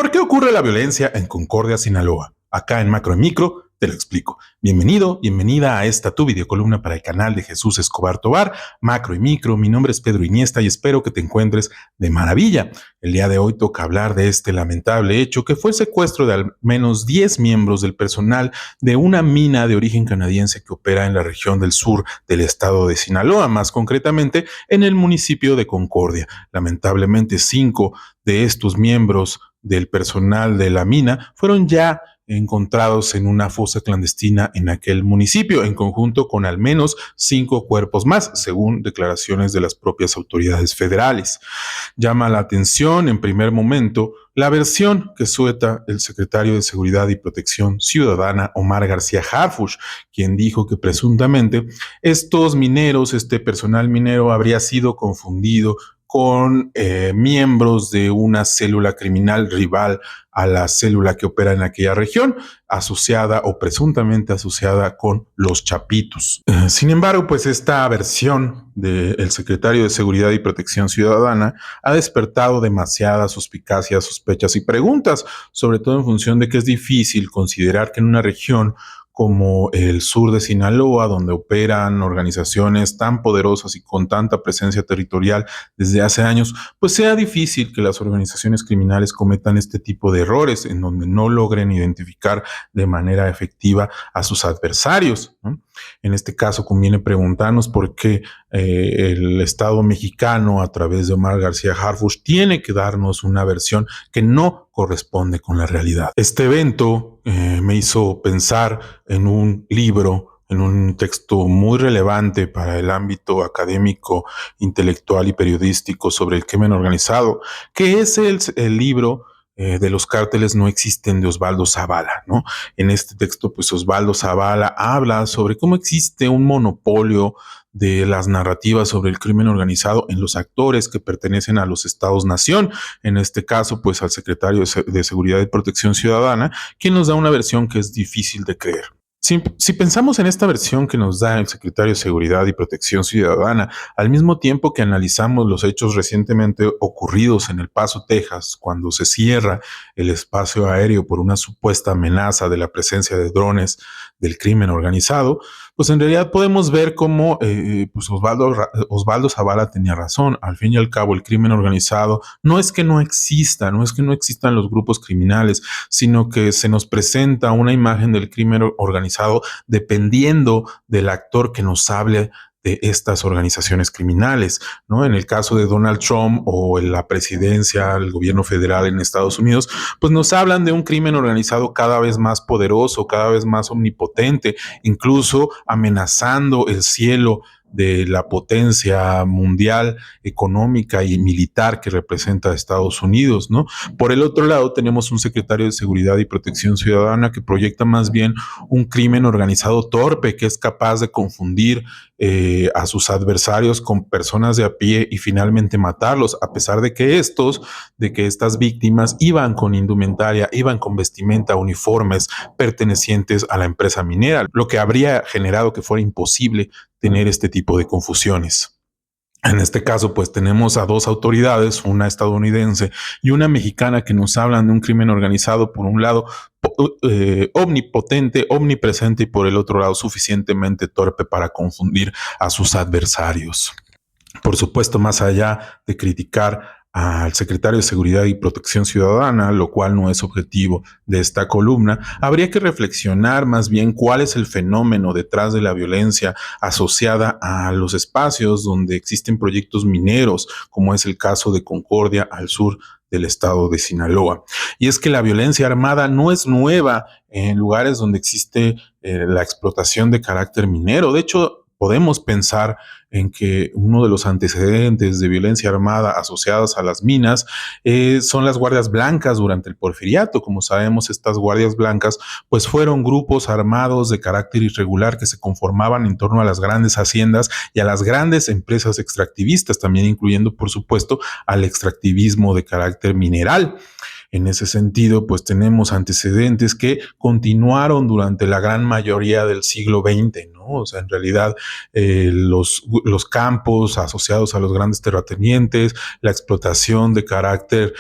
¿Por qué ocurre la violencia en Concordia, Sinaloa? Acá en Macro y Micro te lo explico. Bienvenido, bienvenida a esta tu videocolumna para el canal de Jesús Escobar Tobar, Macro y Micro. Mi nombre es Pedro Iniesta y espero que te encuentres de maravilla. El día de hoy toca hablar de este lamentable hecho que fue el secuestro de al menos 10 miembros del personal de una mina de origen canadiense que opera en la región del sur del estado de Sinaloa, más concretamente en el municipio de Concordia. Lamentablemente, 5 de estos miembros del personal de la mina fueron ya encontrados en una fosa clandestina en aquel municipio, en conjunto con al menos 5 cuerpos más, según declaraciones de las propias autoridades federales. Llama la atención, en primer momento, la versión que suelta el secretario de Seguridad y Protección Ciudadana, Omar García Harfuch, quien dijo que presuntamente estos mineros, este personal minero, habría sido confundido con miembros de una célula criminal rival a la célula que opera en aquella región, asociada o presuntamente asociada con los Chapitos. Sin embargo, pues esta versión del secretario de Seguridad y Protección Ciudadana ha despertado demasiadas suspicacias, sospechas y preguntas, sobre todo en función de que es difícil considerar que en una región como el sur de Sinaloa, donde operan organizaciones tan poderosas y con tanta presencia territorial desde hace años, pues sea difícil que las organizaciones criminales cometan este tipo de errores en donde no logren identificar de manera efectiva a sus adversarios, ¿no? En este caso conviene preguntarnos por qué el Estado mexicano, a través de Omar García Harfuch, tiene que darnos una versión que no corresponde con la realidad. Este evento me hizo pensar en un libro, en un texto muy relevante para el ámbito académico, intelectual y periodístico sobre el crimen organizado, que es el libro de Los cárteles no existen, de Osvaldo Zavala, ¿no? En este texto, pues Osvaldo Zavala habla sobre cómo existe un monopolio de las narrativas sobre el crimen organizado en los actores que pertenecen a los estados-nación, en este caso, pues al secretario de Seguridad y Protección Ciudadana, quien nos da una versión que es difícil de creer. Si pensamos en esta versión que nos da el secretario de Seguridad y Protección Ciudadana, al mismo tiempo que analizamos los hechos recientemente ocurridos en El Paso, Texas, cuando se cierra el espacio aéreo por una supuesta amenaza de la presencia de drones del crimen organizado, pues en realidad podemos ver cómo pues Osvaldo Zavala tenía razón. Al fin y al cabo, el crimen organizado no es que no exista, no es que no existan los grupos criminales, sino que se nos presenta una imagen del crimen organizado dependiendo del actor que nos hable de estas organizaciones criminales, ¿no? En el caso de Donald Trump o en la presidencia, el gobierno federal en Estados Unidos, pues nos hablan de un crimen organizado cada vez más poderoso, cada vez más omnipotente, incluso amenazando el cielo de la potencia mundial económica y militar que representa a Estados Unidos, ¿no? Por el otro lado, tenemos un secretario de Seguridad y Protección Ciudadana que proyecta más bien un crimen organizado torpe, que es capaz de confundir a sus adversarios con personas de a pie y finalmente matarlos, a pesar de que estas víctimas iban con indumentaria, iban con vestimenta, uniformes pertenecientes a la empresa minera, lo que habría generado que fuera imposible tener este tipo de confusiones. En este caso, pues tenemos a 2 autoridades, una estadounidense y una mexicana, que nos hablan de un crimen organizado, por un lado, omnipotente, omnipresente, y por el otro lado, suficientemente torpe para confundir a sus adversarios. Por supuesto, más allá de criticar al secretario de Seguridad y Protección Ciudadana, lo cual no es objetivo de esta columna, habría que reflexionar más bien cuál es el fenómeno detrás de la violencia asociada a los espacios donde existen proyectos mineros, como es el caso de Concordia, al sur del estado de Sinaloa. Y es que la violencia armada no es nueva en lugares donde existe la explotación de carácter minero. De hecho, podemos pensar en que uno de los antecedentes de violencia armada asociados a las minas son las guardias blancas durante el Porfiriato. Como sabemos, estas guardias blancas pues fueron grupos armados de carácter irregular que se conformaban en torno a las grandes haciendas y a las grandes empresas extractivistas, también incluyendo, por supuesto, al extractivismo de carácter mineral. En ese sentido, pues tenemos antecedentes que continuaron durante la gran mayoría del siglo XX, ¿no? ¿no? O sea, en realidad los campos asociados a los grandes terratenientes, la explotación de carácter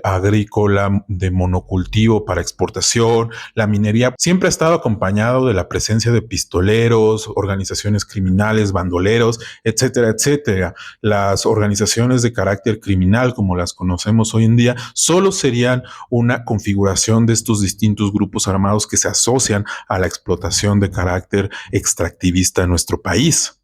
agrícola de monocultivo para exportación, la minería siempre ha estado acompañado de la presencia de pistoleros, organizaciones criminales, bandoleros, etcétera, etcétera. Las organizaciones de carácter criminal, como las conocemos hoy en día, solo serían una configuración de estos distintos grupos armados que se asocian a la explotación de carácter extractivista en nuestro país.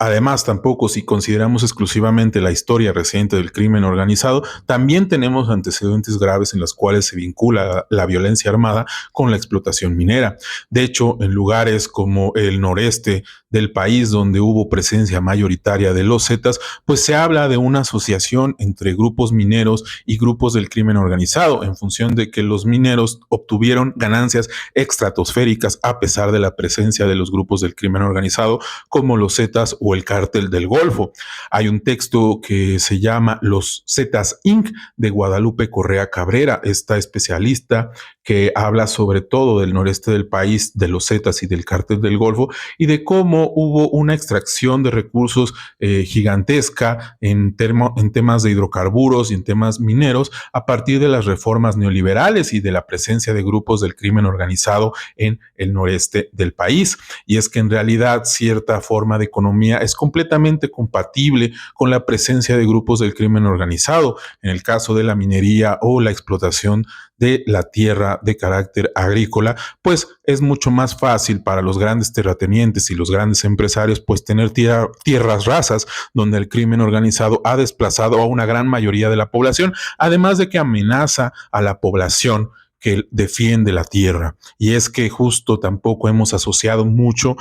Además, tampoco si consideramos exclusivamente la historia reciente del crimen organizado, también tenemos antecedentes graves en los cuales se vincula la violencia armada con la explotación minera. De hecho, en lugares como el noreste del país, donde hubo presencia mayoritaria de los Zetas, pues se habla de una asociación entre grupos mineros y grupos del crimen organizado, en función de que los mineros obtuvieron ganancias estratosféricas a pesar de la presencia de los grupos del crimen organizado, como los Zetas o el Cártel del Golfo. Hay un texto que se llama Los Zetas Inc. de Guadalupe Correa Cabrera, esta especialista que habla sobre todo del noreste del país, de los Zetas y del Cártel del Golfo, y de cómo hubo una extracción de recursos gigantesca en temas de hidrocarburos y en temas mineros a partir de las reformas neoliberales y de la presencia de grupos del crimen organizado en el noreste del país. Y es que en realidad cierta forma de economía es completamente compatible con la presencia de grupos del crimen organizado. En el caso de la minería o la explotación de la tierra de carácter agrícola, pues es mucho más fácil para los grandes terratenientes y los grandes empresarios pues tener tierras rasas donde el crimen organizado ha desplazado a una gran mayoría de la población, además de que amenaza a la población que defiende la tierra. Y es que justo tampoco hemos asociado mucho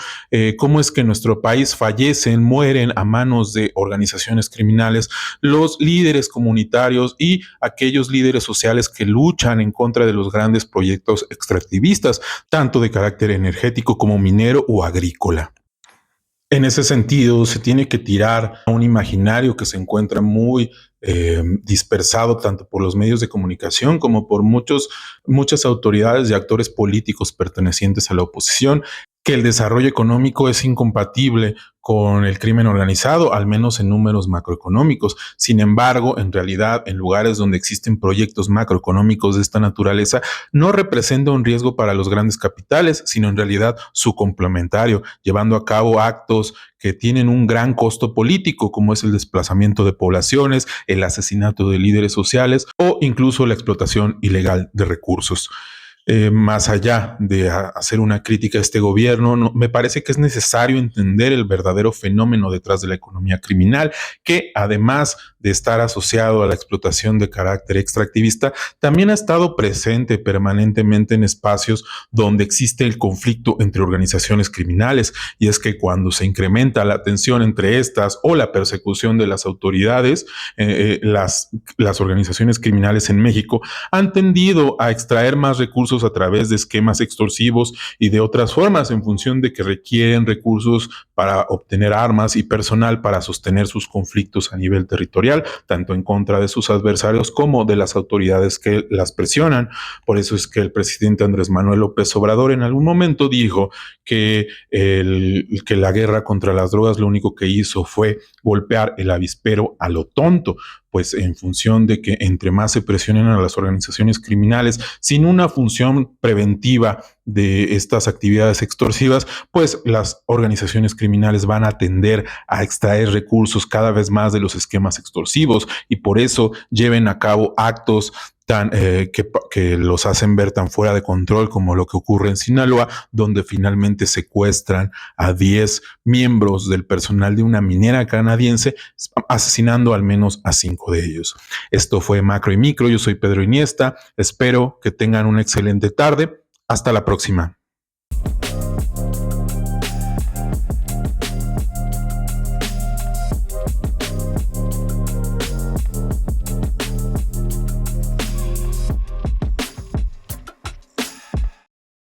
cómo es que en nuestro país fallecen, mueren a manos de organizaciones criminales los líderes comunitarios y aquellos líderes sociales que luchan en contra de los grandes proyectos extractivistas, tanto de carácter energético como minero o agrícola. En ese sentido, se tiene que tirar a un imaginario que se encuentra muy dispersado tanto por los medios de comunicación como por muchas autoridades y actores políticos pertenecientes a la oposición, que el desarrollo económico es incompatible con el crimen organizado, al menos en números macroeconómicos. Sin embargo, en realidad, en lugares donde existen proyectos macroeconómicos de esta naturaleza, no representa un riesgo para los grandes capitales, sino en realidad su complementario, llevando a cabo actos que tienen un gran costo político, como es el desplazamiento de poblaciones, el asesinato de líderes sociales o incluso la explotación ilegal de recursos. Más allá de hacer una crítica a este gobierno, me parece que es necesario entender el verdadero fenómeno detrás de la economía criminal, que además de estar asociado a la explotación de carácter extractivista, también ha estado presente permanentemente en espacios donde existe el conflicto entre organizaciones criminales. Y es que cuando se incrementa la tensión entre estas o la persecución de las autoridades, las organizaciones criminales en México han tendido a extraer más recursos a través de esquemas extorsivos y de otras formas en función de que requieren recursos para obtener armas y personal para sostener sus conflictos a nivel territorial, tanto en contra de sus adversarios como de las autoridades que las presionan. Por eso es que el presidente Andrés Manuel López Obrador en algún momento dijo que la guerra contra las drogas lo único que hizo fue golpear el avispero a lo tonto, pues en función de que entre más se presionen a las organizaciones criminales sin una función preventiva de estas actividades extorsivas, pues las organizaciones criminales van a tender a extraer recursos cada vez más de los esquemas extorsivos y por eso lleven a cabo actos que los hacen ver tan fuera de control como lo que ocurre en Sinaloa, donde finalmente secuestran a 10 miembros del personal de una minera canadiense, asesinando al menos a 5 de ellos. Esto fue Macro y Micro, yo soy Pedro Iniesta, espero que tengan una excelente tarde, hasta la próxima.